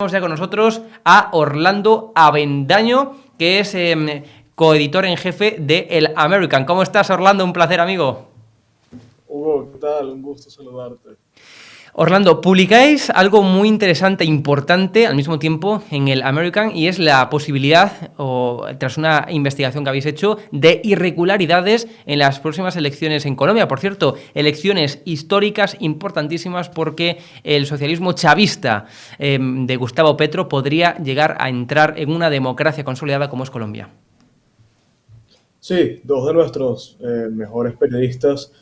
Tenemos ya con nosotros a Orlando Avendaño, que es coeditor en jefe de El American. ¿Cómo estás, Orlando? Un placer, amigo. Hugo, ¿qué tal? Un gusto saludarte. Orlando, publicáis algo muy interesante e importante al mismo tiempo en El American, y es la posibilidad, tras una investigación que habéis hecho, de irregularidades en las próximas elecciones en Colombia. Por cierto, elecciones históricas importantísimas, porque el socialismo chavista de Gustavo Petro podría llegar a entrar en una democracia consolidada como es Colombia. Sí, dos de nuestros mejores periodistas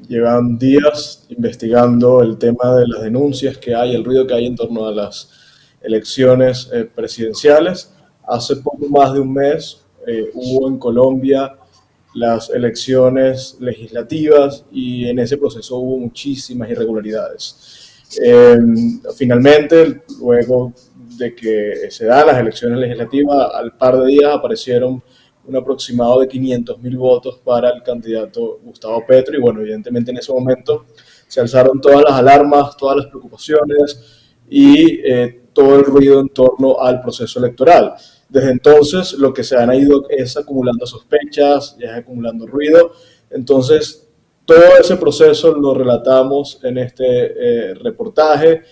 llevan días investigando el tema de las denuncias que hay, el ruido que hay en torno a las elecciones presidenciales. Hace poco más de un mes hubo en Colombia las elecciones legislativas y en ese proceso hubo muchísimas irregularidades. Finalmente, luego de que se dan las elecciones legislativas, al par de días aparecieron un aproximado de 500.000 votos para el candidato Gustavo Petro, y bueno, evidentemente en ese momento se alzaron todas las alarmas, todas las preocupaciones y todo el ruido en torno al proceso electoral. Desde entonces lo que se han ido es acumulando sospechas, ya es acumulando ruido. Entonces todo ese proceso lo relatamos en este reportaje.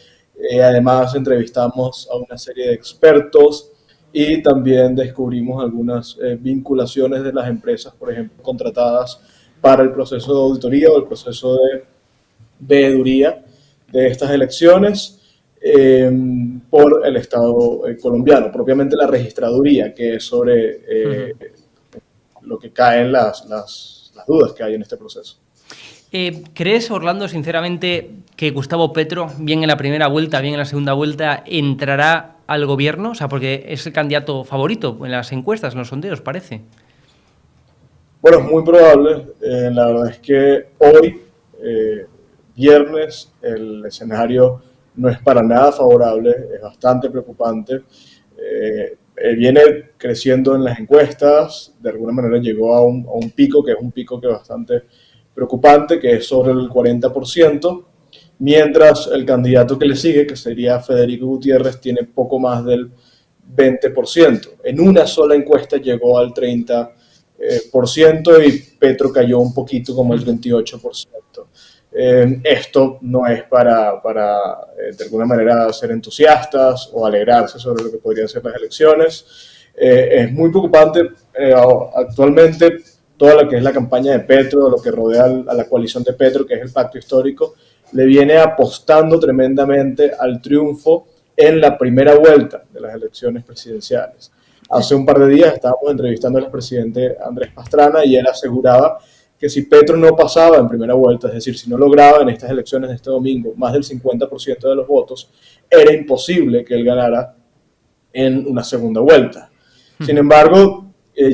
Además entrevistamos a una serie de expertos y también descubrimos algunas vinculaciones de las empresas, por ejemplo, contratadas para el proceso de auditoría o el proceso de veeduría de estas elecciones por el Estado colombiano, propiamente la registraduría, que es sobre lo que caen las dudas que hay en este proceso. ¿Crees, Orlando, sinceramente, que Gustavo Petro, bien en la primera vuelta, bien en la segunda vuelta, entrará al gobierno? O sea, porque es el candidato favorito en las encuestas, en los sondeos, parece. Bueno, es muy probable. La verdad es que hoy, viernes, el escenario no es para nada favorable, es bastante preocupante. Viene creciendo en las encuestas, de alguna manera llegó a un pico, que es un pico que es bastante preocupante, que es sobre el 40%, mientras el candidato que le sigue, que sería Federico Gutiérrez, tiene poco más del 20%. En una sola encuesta llegó al 30%, y Petro cayó un poquito, como el 28%. Esto no es para de alguna manera ser entusiastas o alegrarse sobre lo que podrían ser las elecciones. Es muy preocupante. Actualmente toda lo que es la campaña de Petro, lo que rodea a la coalición de Petro, que es el pacto histórico, le viene apostando tremendamente al triunfo en la primera vuelta de las elecciones presidenciales. Hace un par de días estábamos entrevistando al presidente Andrés Pastrana y él aseguraba que si Petro no pasaba en primera vuelta, es decir, si no lograba en estas elecciones de este domingo más del 50% de los votos, era imposible que él ganara en una segunda vuelta. Sin embargo,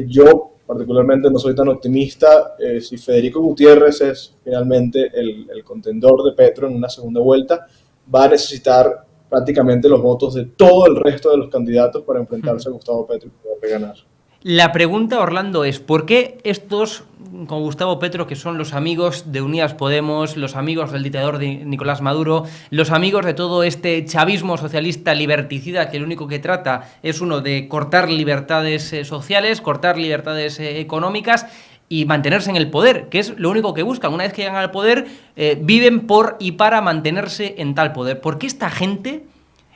yo particularmente no soy tan optimista. Si Federico Gutiérrez es finalmente el contendor de Petro en una segunda vuelta, va a necesitar prácticamente los votos de todo el resto de los candidatos para enfrentarse a Gustavo Petro y poder ganar. La pregunta, Orlando, es ¿por qué estos, con Gustavo Petro, que son los amigos de Unidas Podemos, los amigos del dictador de Nicolás Maduro, los amigos de todo este chavismo socialista liberticida, que lo único que trata es uno de cortar libertades sociales, cortar libertades económicas y mantenerse en el poder, que es lo único que buscan? Una vez que llegan al poder, viven por y para mantenerse en tal poder. ¿Por qué esta gente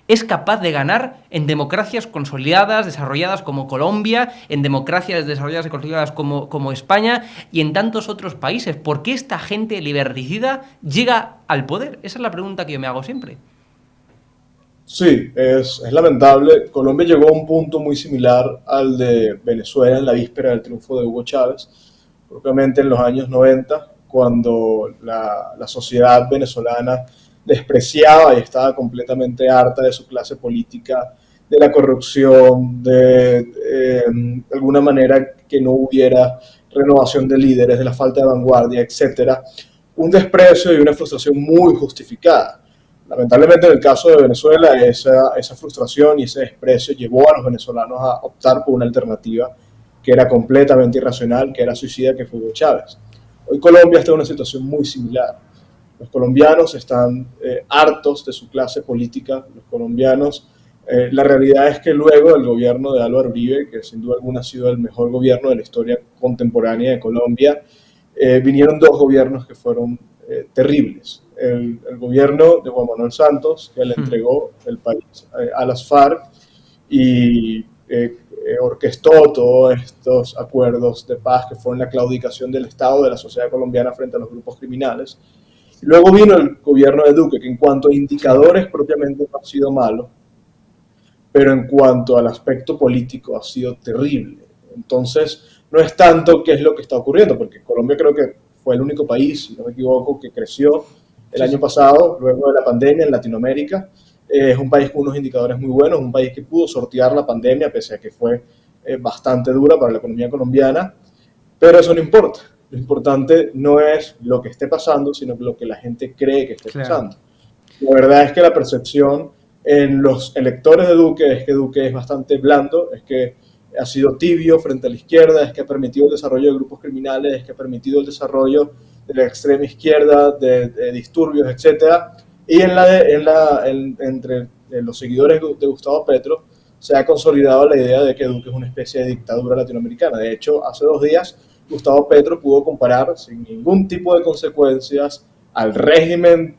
es capaz de ganar en democracias consolidadas, desarrolladas como Colombia, en democracias desarrolladas y consolidadas como España y en tantos otros países? ¿Por qué esta gente liberticida llega al poder? Esa es la pregunta que yo me hago siempre. Sí, es lamentable. Colombia llegó a un punto muy similar al de Venezuela en la víspera del triunfo de Hugo Chávez, propiamente en los años 90, cuando la sociedad venezolana despreciaba y estaba completamente harta de su clase política, de la corrupción, de alguna manera que no hubiera renovación de líderes, de la falta de vanguardia, etcétera. Un desprecio y una frustración muy justificada. Lamentablemente en el caso de Venezuela esa frustración y ese desprecio llevó a los venezolanos a optar por una alternativa que era completamente irracional, que era suicida, que fue Hugo Chávez. Hoy Colombia está en una situación muy similar. Los colombianos están hartos de su clase política. Los colombianos, la realidad es que luego del gobierno de Álvaro Uribe, que sin duda alguna ha sido el mejor gobierno de la historia contemporánea de Colombia, vinieron dos gobiernos que fueron terribles. El gobierno de Juan Manuel Santos, que le entregó el país a las FARC y orquestó todos estos acuerdos de paz que fueron la claudicación del Estado, de la sociedad colombiana frente a los grupos criminales. Y luego vino el gobierno de Duque, que en cuanto a indicadores propiamente no ha sido malo, pero en cuanto al aspecto político ha sido terrible. Entonces, no es tanto qué es lo que está ocurriendo, porque Colombia creo que fue el único país, si no me equivoco, que creció el año pasado, luego de la pandemia en Latinoamérica. Es un país con unos indicadores muy buenos, un país que pudo sortear la pandemia, pese a que fue bastante dura para la economía colombiana, pero eso no importa. Lo importante no es lo que esté pasando, sino lo que la gente cree que esté pasando. La verdad es que la percepción en los electores de Duque es que Duque es bastante blando, es que ha sido tibio frente a la izquierda, es que ha permitido el desarrollo de grupos criminales, es que ha permitido el desarrollo de la extrema izquierda, de disturbios, etcétera. Y entre los seguidores de Gustavo Petro se ha consolidado la idea de que Duque es una especie de dictadura latinoamericana. De hecho, hace 2 días Gustavo Petro pudo comparar sin ningún tipo de consecuencias al régimen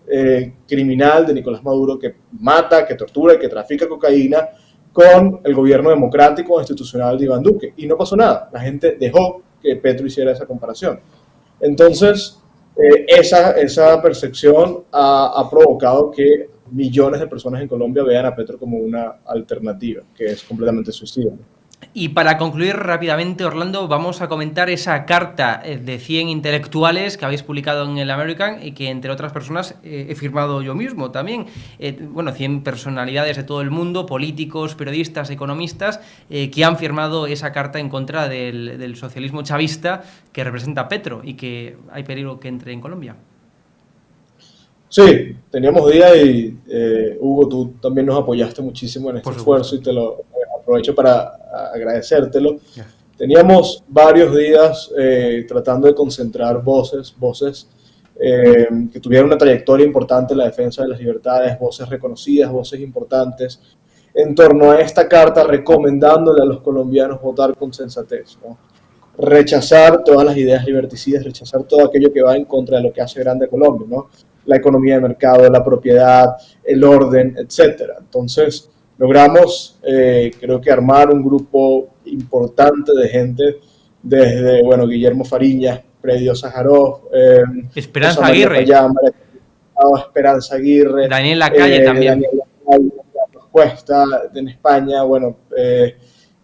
criminal de Nicolás Maduro, que mata, que tortura, que trafica cocaína, con el gobierno democrático e institucional de Iván Duque. Y no pasó nada. La gente dejó que Petro hiciera esa comparación. Entonces, esa percepción ha provocado que millones de personas en Colombia vean a Petro como una alternativa, que es completamente suicida. Y para concluir rápidamente, Orlando, vamos a comentar esa carta de 100 intelectuales que habéis publicado en el American y que, entre otras personas, he firmado yo mismo también. 100 personalidades de todo el mundo, políticos, periodistas, economistas, que han firmado esa carta en contra del socialismo chavista que representa Petro y que hay peligro que entre en Colombia. Sí, teníamos días y Hugo, tú también nos apoyaste muchísimo en este esfuerzo y te lo aprovecho para agradecértelo. Yeah. Teníamos varios días tratando de concentrar voces que tuvieran una trayectoria importante en la defensa de las libertades, voces reconocidas, voces importantes, en torno a esta carta recomendándole a los colombianos votar con sensatez, ¿no? Rechazar todas las ideas liberticidas, rechazar todo aquello que va en contra de lo que hace grande a Colombia, ¿no? La economía de mercado, la propiedad, el orden, etcétera. Entonces, logramos, creo que armar un grupo importante de gente, desde, Guillermo Fariñas, Predio Sájarov, Esperanza Aguirre, Esperanza Aguirre, Daniel Lacalle también. Daniel Lacalle, Cuesta, en España,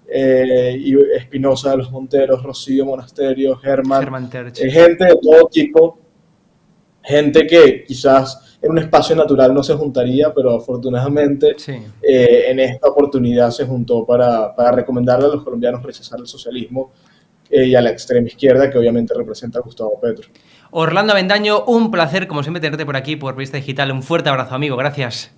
y Espinosa de los Monteros, Rocío Monasterio, Germán gente de todo tipo, gente que quizás en un espacio natural no se juntaría, pero afortunadamente en esta oportunidad se juntó para recomendarle a los colombianos rechazar el socialismo y a la extrema izquierda, que obviamente representa a Gustavo Petro. Orlando Avendaño, un placer como siempre tenerte por aquí por Revista Digital. Un fuerte abrazo, amigo, gracias.